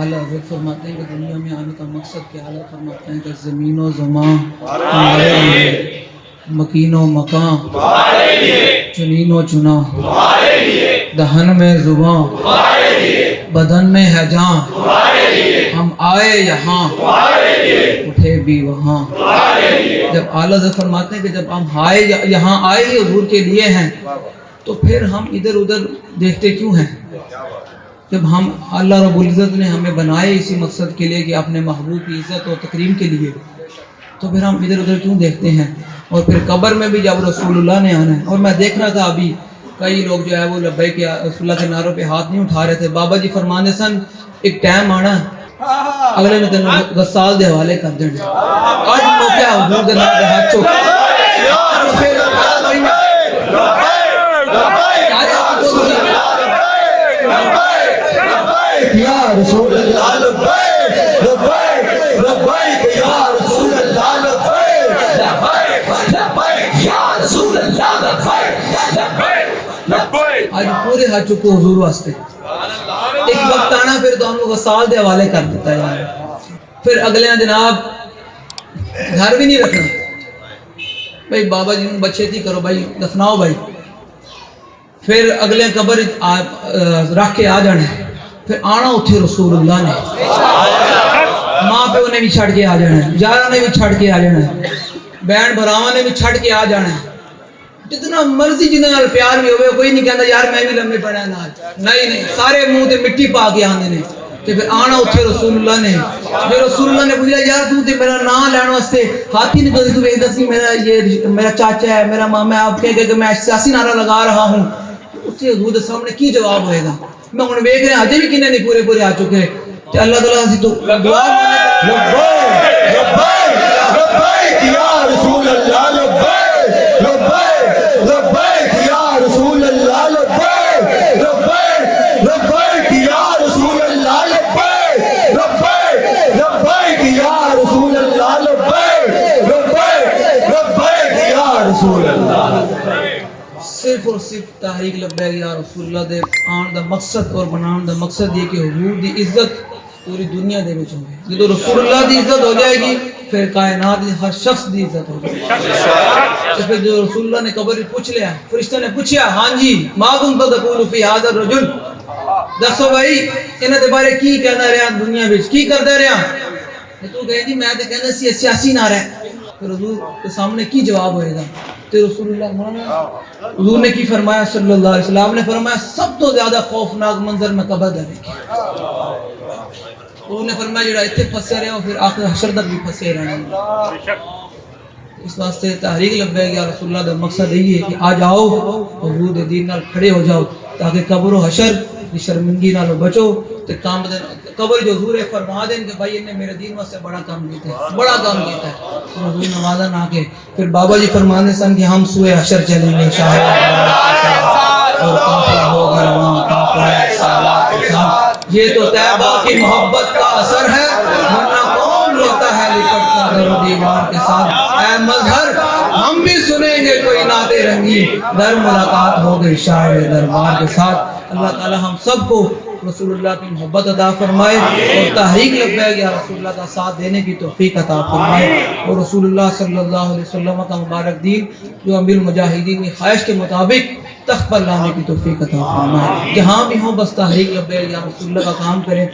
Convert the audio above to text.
اعلیٰ حضرت فرماتے ہیں کہ دنیا میں آنے کا مقصد کیا؟ اعلیٰ فرماتے ہیں کہ زمین و زمان تمہارے لیے، مکین و مکان تمہارے لیے، چنین و چنا تمہارے لیے، دہن میں زباں تمہارے لیے، بدن میں ہے جان تمہارے لیے، ہم آئے یہاں تمہارے لیے، اٹھے بھی وہاں تمہارے لیے۔ جب اعلیٰ حضرت فرماتے ہیں کہ جب ہم یہاں آئے ہی حضور کے لیے ہیں، تو پھر ہم ادھر ادھر دیکھتے کیوں ہیں؟ جب ہم اللہ رب العزت نے ہمیں بنائے اسی مقصد کے لیے کہ اپنے محبوب کی عزت اور تکریم کے لیے، تو پھر ہم ادھر ادھر کیوں دیکھتے ہیں؟ اور پھر قبر میں بھی جب رسول اللہ نے آنا ہے، اور میں دیکھ رہا تھا ابھی کئی لوگ جو ہے وہ لبیک یا رسول اللہ کے نعروں پہ ہاتھ نہیں اٹھا رہے تھے۔ بابا جی فرمانے سن ایک ٹائم آنا اگلے نے تین غسال دے حوالے کر دینا، آج موقع حضور دے نام دے ہاتھ چوک یا رسول اللہ لبیک لبیک لبیک یا رسول اللہ لبیک لبیک لبیک یا رسول اللہ لبیک لبیک لبیک۔ آج پورے ہاتھ چکو حضور واسطے۔ ایک وقت آنا پھر تو ہم کو غسال دے حوالے کر دیتا ہے یار، پھر اگلے جناب گھر بھی نہیں رکھنا بھائی، بابا جی بچے تھی کرو بھائی، دفناؤ بھائی، پھر اگلے قبر رکھ کے آ جانے، پھر آنا اتھے رسول اللہ نے، ماں پہ انہیں بھی چھڑ کے آ جانا ہے، یارہ نے بھی چھڑ کے آ جانا ہے، بہن بھراواں نے بھی چھڑ کے آ جانا ہے، جتنا مرضی جنہاں نال پیار بھی ہوئے، کوئی نہیں کہتا یار میں بھی لمبے پڑھا نال، نہیں، سارے منہ تے مٹی پا کے آندے نے، تے پھر آنا اتھے رسول اللہ نے۔ جو رسول اللہ نے پوچھا یار تو تے میرا نام لین واسطے ہاتھ ہی نہیں کرتی، تو ایک دسی میرا چاچا ہے، میرا ماما ہے، آپ کہہ کہ میں سیاسی نعرہ لگا رہا ہوں، اتنے حضور کے سامنے کی جواب ہوئے گا؟ میں انہیں دیکھ رہے ہیں آجے بھی کنے نہیں پورے آ چکے، کہ اللہ تعالیٰ سے تو دعا لبیک لبیک لبیک یا رسول اللہ لبیک لبیک لبیک یا رسول اللہ لبیک لبیک لبیک یا رسول اللہ لبیک لبیک لبیک یا رسول اللہ لبیک لبیک لبیک یا رسول اللہ۔ صرف اور صرف تحریک لبیک یا رسول اللہ دے آن دا مقصد اور بنان دا مقصد یہ کہ حضور دی عزت پوری دنیا دے وچ ہوئے۔ جدو رسول اللہ دی عزت ہو جائے گی پھر کائنات دی ہر شخص دی عزت ہو جائے گی۔ تو پھر جو رسول اللہ نے قبر پوچھ لیا، فرشتہ نے پوچھا ہاں جی ما کنت تقول فی ھذا الرجل، دسو بھائی انہاں دے بارے کی کہنا رہیا دنیا وچ، کی کردا رہیا؟ تو کہے جی میں تے کہنا سی سیاسی نعرہ ہے، پھر حضور کے سامنے کی جواب ہوئے گا؟ تو رسول اللہ مولانا حضور نے کی فرمایا صلی اللہ علیہ وسلم نے فرمایا سب تو زیادہ خوفناک منظر میں قبر دا دیکھا۔ حضور نے فرمایا جڑا اتنے پھنسے رہے ہو پھر آخر حشر تک بھی پھنسے رہنا۔ اس واسطے تحریک لبیک یا رسول اللہ دا مقصد یہی ہے کہ آ جاؤ حضور دے دین نال کھڑے ہو جاؤ، تاکہ قبر و حشر کی شرمندگی نال بچو، تے کام قبر جو حضور فرما دیں کہ بھائی انہیں میرے دین واسطے بڑا کام کیتا ہے، بڑا کام کیتا ہے، پھر حضور نوازا نہ کے پھر بابا جی فرمانے سن کہ ہم سوئے حشر چلیں گے شاہد اور قافلہ ہوگا رواں قافلہ سالات کے ساتھ، یہ تو طیبہ کی محبت کا اثر ہے، ورنہ کون روتا ہے لپٹ کر در و دیوار کے ساتھ، اے مظہر ہم بھی سنیں گے کوئی نعت رنگی، در ملاقات ہو گئی شاعر دربار کے ساتھ۔ اللہ تعالی ہم سب کو رسول اللہ کی محبت عطا فرمائے اور تحریک لبیک یا رسول اللہ کا ساتھ دینے کی توفیق عطا فرمائے، اور رسول اللہ صلی اللہ علیہ وسلم کا مبارک دین جو امیر المجاہدین کی خواہش کے مطابق تخت پر لانے کی توفیق عطا فرمائے۔ جہاں بھی ہوں بس تحریک لبیک یا رسول اللہ کا کام کریں۔